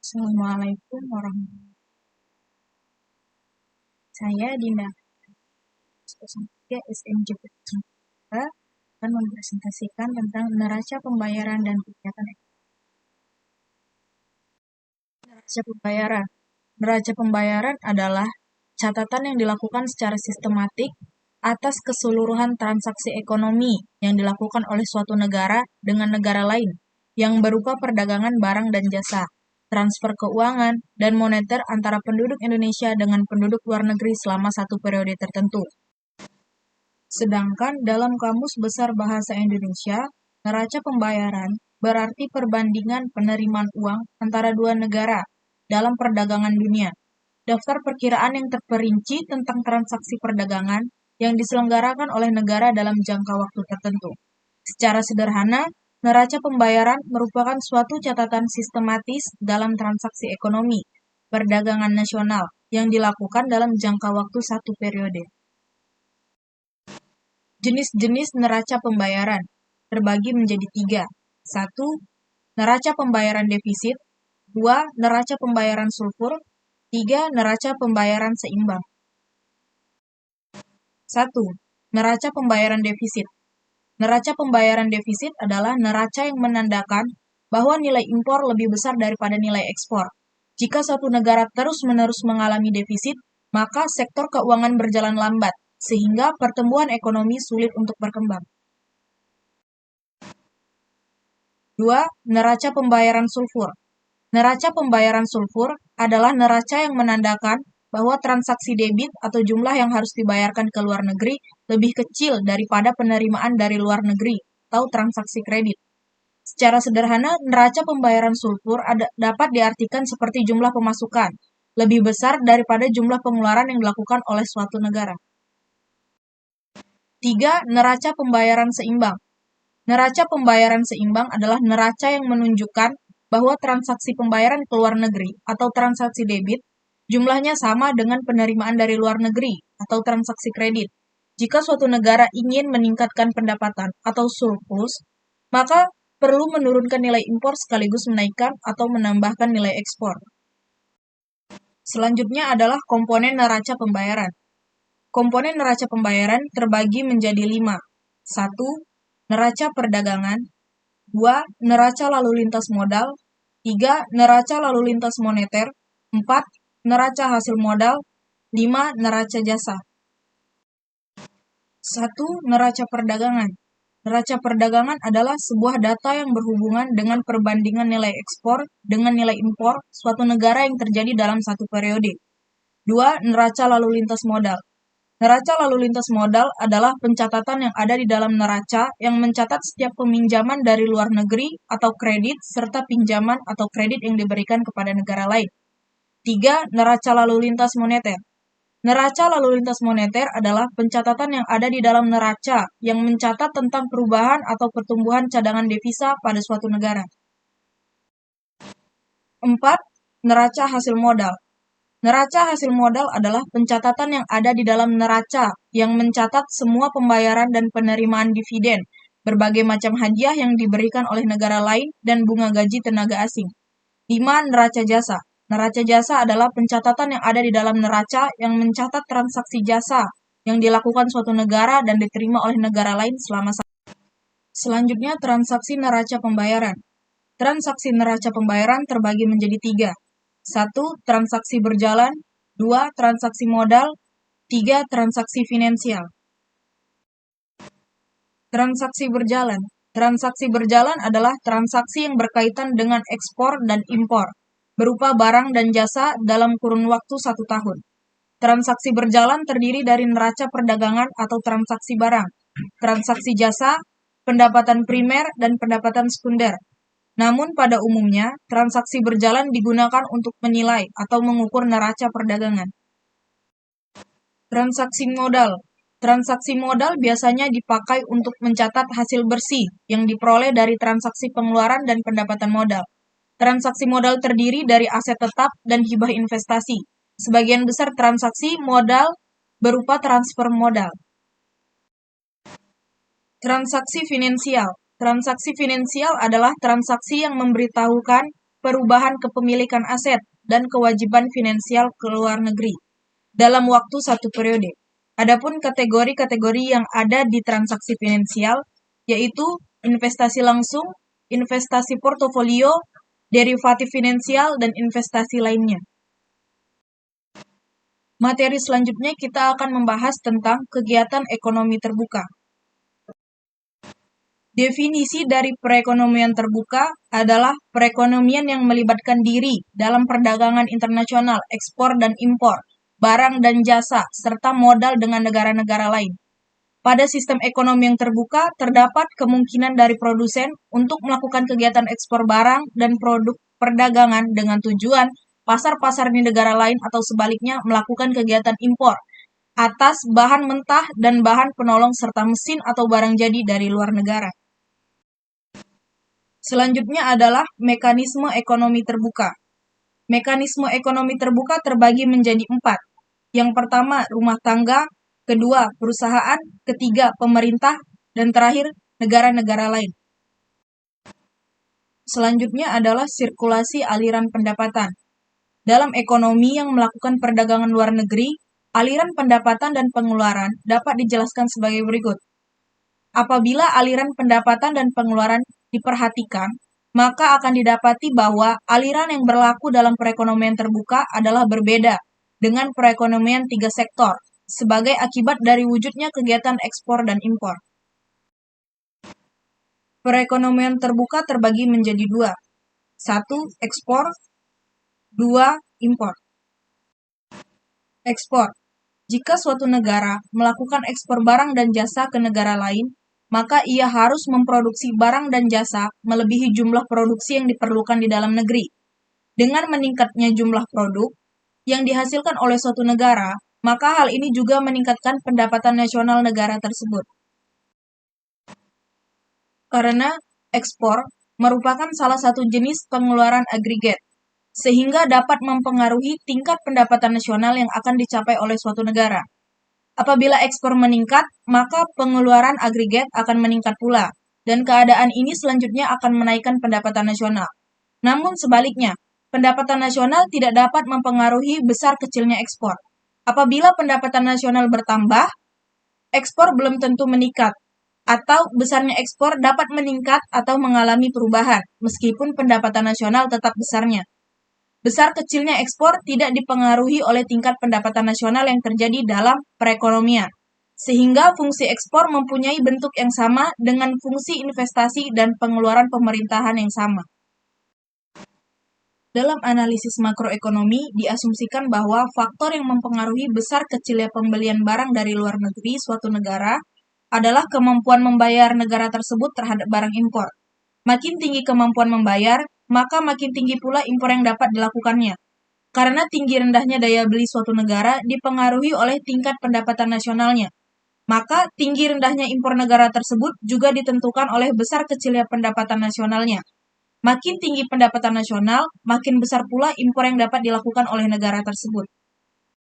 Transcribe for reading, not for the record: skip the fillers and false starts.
Assalamualaikum warahmatullahi wabarakatuh. Saya Dinda, 03 SMJ akan mempresentasikan tentang neraca pembayaran dan kegiatan neraca pembayaran. Neraca pembayaran adalah catatan yang dilakukan secara sistematik atas keseluruhan transaksi ekonomi yang dilakukan oleh suatu negara dengan negara lain yang berupa perdagangan barang dan jasa, transfer keuangan, dan moneter antara penduduk Indonesia dengan penduduk luar negeri selama satu periode tertentu. Sedangkan dalam Kamus Besar Bahasa Indonesia, neraca pembayaran berarti perbandingan penerimaan uang antara dua negara dalam perdagangan dunia. Daftar perkiraan yang terperinci tentang transaksi perdagangan yang diselenggarakan oleh negara dalam jangka waktu tertentu. Secara sederhana, neraca pembayaran merupakan suatu catatan sistematis dalam transaksi ekonomi, perdagangan nasional yang dilakukan dalam jangka waktu satu periode. Jenis-jenis neraca pembayaran terbagi menjadi 3. 1. Neraca pembayaran defisit. 2. Neraca pembayaran sulfur. 3. Neraca pembayaran seimbang. 1. Neraca pembayaran defisit. Neraca pembayaran defisit adalah neraca yang menandakan bahwa nilai impor lebih besar daripada nilai ekspor. Jika suatu negara terus-menerus mengalami defisit, maka sektor keuangan berjalan lambat, sehingga pertumbuhan ekonomi sulit untuk berkembang. 2. Neraca pembayaran sulfur. Neraca pembayaran sulfur adalah neraca yang menandakan bahwa transaksi debit atau jumlah yang harus dibayarkan ke luar negeri lebih kecil daripada penerimaan dari luar negeri atau transaksi kredit. Secara sederhana, neraca pembayaran sulfur dapat diartikan seperti jumlah pemasukan lebih besar daripada jumlah pengeluaran yang dilakukan oleh suatu negara. 3. Neraca pembayaran seimbang. Neraca pembayaran seimbang adalah neraca yang menunjukkan bahwa transaksi pembayaran ke luar negeri atau transaksi debit jumlahnya sama dengan penerimaan dari luar negeri atau transaksi kredit. Jika suatu negara ingin meningkatkan pendapatan atau surplus, maka perlu menurunkan nilai impor sekaligus menaikkan atau menambahkan nilai ekspor. Selanjutnya adalah komponen neraca pembayaran. Komponen neraca pembayaran terbagi menjadi 5. 1. Neraca perdagangan. 2. Neraca lalu lintas modal. 3. Neraca lalu lintas moneter. 4. Neraca hasil modal. 5. Neraca jasa. 1. Neraca perdagangan. Neraca perdagangan adalah sebuah data yang berhubungan dengan perbandingan nilai ekspor dengan nilai impor suatu negara yang terjadi dalam satu periode. 2. Neraca lalu lintas modal. Neraca lalu lintas modal adalah pencatatan yang ada di dalam neraca yang mencatat setiap peminjaman dari luar negeri atau kredit serta pinjaman atau kredit yang diberikan kepada negara lain. 3. Neraca lalu lintas moneter. Neraca lalu lintas moneter adalah pencatatan yang ada di dalam neraca yang mencatat tentang perubahan atau pertumbuhan cadangan devisa pada suatu negara. 4. Neraca hasil modal. Neraca hasil modal adalah pencatatan yang ada di dalam neraca yang mencatat semua pembayaran dan penerimaan dividen, berbagai macam hadiah yang diberikan oleh negara lain, dan bunga gaji tenaga asing. 5. Neraca jasa. Neraca jasa adalah pencatatan yang ada di dalam neraca yang mencatat transaksi jasa yang dilakukan suatu negara dan diterima oleh negara lain selama Selanjutnya, transaksi neraca pembayaran. Transaksi neraca pembayaran terbagi menjadi 3. 1. Transaksi berjalan. 2. Transaksi modal. 3. Transaksi finansial. Transaksi berjalan. Transaksi berjalan adalah transaksi yang berkaitan dengan ekspor dan impor, berupa barang dan jasa dalam kurun waktu 1 tahun. Transaksi berjalan terdiri dari neraca perdagangan atau transaksi barang, transaksi jasa, pendapatan primer, dan pendapatan sekunder. Namun pada umumnya, transaksi berjalan digunakan untuk menilai atau mengukur neraca perdagangan. Transaksi modal. Transaksi modal biasanya dipakai untuk mencatat hasil bersih yang diperoleh dari transaksi pengeluaran dan pendapatan modal. Transaksi modal terdiri dari aset tetap dan hibah investasi. Sebagian besar transaksi modal berupa transfer modal. Transaksi finansial. Transaksi finansial adalah transaksi yang memberitahukan perubahan kepemilikan aset dan kewajiban finansial ke luar negeri dalam waktu satu periode. Adapun kategori-kategori yang ada di transaksi finansial yaitu investasi langsung, investasi portofolio, derivatif finansial, dan investasi lainnya. Materi selanjutnya kita akan membahas tentang kegiatan ekonomi terbuka. Definisi dari perekonomian terbuka adalah perekonomian yang melibatkan diri dalam perdagangan internasional, ekspor dan impor, barang dan jasa, serta modal dengan negara-negara lain. Pada sistem ekonomi yang terbuka, terdapat kemungkinan dari produsen untuk melakukan kegiatan ekspor barang dan produk perdagangan dengan tujuan pasar-pasar di negara lain atau sebaliknya melakukan kegiatan impor atas bahan mentah dan bahan penolong serta mesin atau barang jadi dari luar negara. Selanjutnya adalah mekanisme ekonomi terbuka. Mekanisme ekonomi terbuka terbagi menjadi 4. Yang pertama, rumah tangga, kedua, perusahaan, ketiga, pemerintah, dan terakhir, negara-negara lain. Selanjutnya adalah sirkulasi aliran pendapatan. Dalam ekonomi yang melakukan perdagangan luar negeri, aliran pendapatan dan pengeluaran dapat dijelaskan sebagai berikut. Apabila aliran pendapatan dan pengeluaran diperhatikan, maka akan didapati bahwa aliran yang berlaku dalam perekonomian terbuka adalah berbeda dengan perekonomian 3 sektor, sebagai akibat dari wujudnya kegiatan ekspor dan impor. Perekonomian terbuka terbagi menjadi 2. 1. Ekspor. 2. Impor. Ekspor. Jika suatu negara melakukan ekspor barang dan jasa ke negara lain, maka ia harus memproduksi barang dan jasa melebihi jumlah produksi yang diperlukan di dalam negeri. Dengan meningkatnya jumlah produk yang dihasilkan oleh suatu negara, maka hal ini juga meningkatkan pendapatan nasional negara tersebut. Karena ekspor merupakan salah satu jenis pengeluaran agregat, sehingga dapat mempengaruhi tingkat pendapatan nasional yang akan dicapai oleh suatu negara. Apabila ekspor meningkat, maka pengeluaran agregat akan meningkat pula, dan keadaan ini selanjutnya akan menaikkan pendapatan nasional. Namun sebaliknya, pendapatan nasional tidak dapat mempengaruhi besar kecilnya ekspor. Apabila pendapatan nasional bertambah, ekspor belum tentu meningkat, atau besarnya ekspor dapat meningkat atau mengalami perubahan, meskipun pendapatan nasional tetap besarnya. Besar kecilnya ekspor tidak dipengaruhi oleh tingkat pendapatan nasional yang terjadi dalam perekonomian, sehingga fungsi ekspor mempunyai bentuk yang sama dengan fungsi investasi dan pengeluaran pemerintahan yang sama. Dalam analisis makroekonomi, diasumsikan bahwa faktor yang mempengaruhi besar kecilnya pembelian barang dari luar negeri suatu negara adalah kemampuan membayar negara tersebut terhadap barang impor. Makin tinggi kemampuan membayar, maka makin tinggi pula impor yang dapat dilakukannya. Karena tinggi rendahnya daya beli suatu negara dipengaruhi oleh tingkat pendapatan nasionalnya. Maka tinggi rendahnya impor negara tersebut juga ditentukan oleh besar kecilnya pendapatan nasionalnya. Makin tinggi pendapatan nasional, makin besar pula impor yang dapat dilakukan oleh negara tersebut.